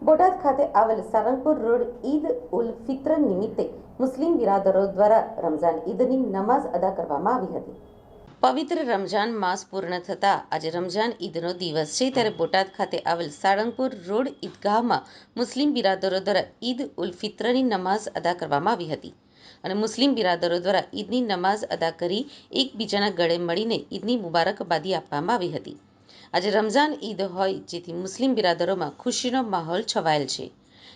બોટાદ ખાતે આવેલ સારંગપુર રોડ ઈદ ઉલ ફિત્ર નિમિત્તે મુસ્લિમ બિરાદરો દ્વારા રમઝાન ઈદની નમાઝ અદા કરવામાં આવી હતી। પવિત્ર રમઝાન માસ પૂર્ણ થતાં આજે રમઝાન ઈદનો દિવસ છે, ત્યારે બોટાદ ખાતે આવેલ સારંગપુર રોડ ઈદગાહમાં મુસ્લિમ બિરાદરો દ્વારા ઈદ ઉલ ફિત્રની નમાઝ અદા કરવામાં આવી હતી અને મુસ્લિમ બિરાદરો દ્વારા ઈદની નમાઝ અદા કરી એકબીજાના ગળે મળીને ઈદની મુબારકબાદી આપવામાં આવી હતી। આજે રમઝાન ઈદ હોય જેથી મુસ્લિમ બિરાદરોમાં ખુશીનો માહોલ છવાયેલ છે,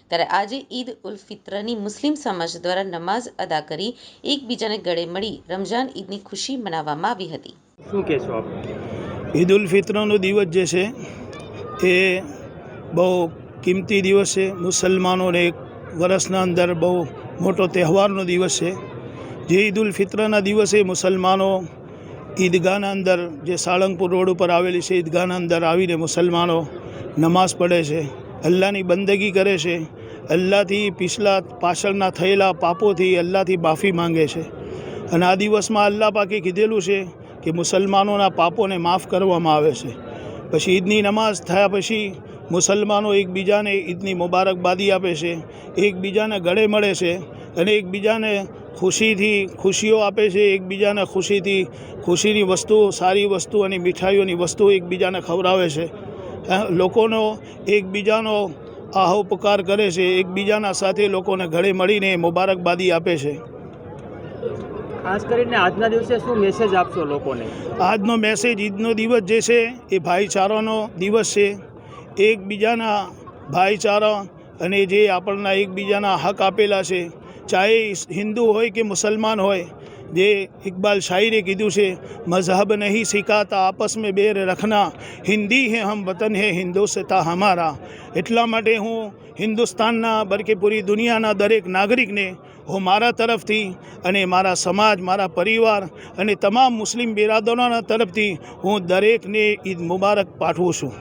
ત્યારે આજે ઈદ ઉલ ફિત્રની મુસ્લિમ સમાજ દ્વારા નમાઝ અદા કરી એકબીજાને ગળે મળી રમઝાન ઈદની ખુશી મનાવવામાં આવી હતી। શું કહેશો આપ? ઈદ ઉલ ફિત્રનો દિવસ જે છે એ બહુ કિંમતી દિવસ છે। મુસલમાનોને એક વર્ષના અંદર બહુ મોટો તહેવારનો દિવસ છે। જે ઈદ ઉલ ફિત્રના દિવસે મુસલમાનો ઈદગાહના અંદર, જે સાળંગપુર રોડ ઉપર આવેલી છે ઈદગાહના અંદર આવીને મુસલમાનો નમાઝ પઢે છે, અલ્લાહની બંદગી કરે છે, અલ્લાહથી પાછળના થયેલા પાપોથી અલ્લાહથી માફી માંગે છે। અને આ દિવસમાં અલ્લાહ પાકે કીધેલું છે કે મુસલમાનોના પાપોને માફ કરવામાં આવે છે। પછી ઈદની નમાઝ થયા પછી મુસલમાનો એકબીજાને ઈદની મુબારકબાદી આપે છે, એકબીજાને ગળે મળે છે અને એકબીજાને ખુશીઓ આપે છે। એકબીજાને ખુશીની વસ્તુઓ, સારી વસ્તુ અને મીઠાઈઓની વસ્તુઓ એકબીજાને ખવડાવે છે। લોકોનો એકબીજાનો આહોપકાર કરે છે, એકબીજાના સાથે લોકોને ગળે મળીને મુબારકબાદી આપે છે। ખાસ કરીને આજના દિવસે શું મેસેજ આપશો લોકોને? આજનો મેસેજ, ઈદનો દિવસ જે છે એ ભાઈચારાનો દિવસ છે। એકબીજાના ભાઈચારા અને જે આપણના એકબીજાના હક આપેલા છે, ચાહે હિન્દુ હોય કે મુસલમાન હોય, જે ઇકબાલ શાયરે કીધું છે, મઝહબ નહીં સિખાતા આપસ મેં બેર રખના, હિન્દી હે હમ વતન હે હિન્દુસ્તા હમારા। એટલા માટે હું હિન્દુસ્તાનના બલકે પૂરી દુનિયાના દરેક નાગરિકને હું મારા તરફથી અને મારા સમાજ, મારા પરિવાર અને તમામ મુસ્લિમ બિરાદરોના તરફથી હું દરેકને ઈદ મુબારક પાઠવું છું।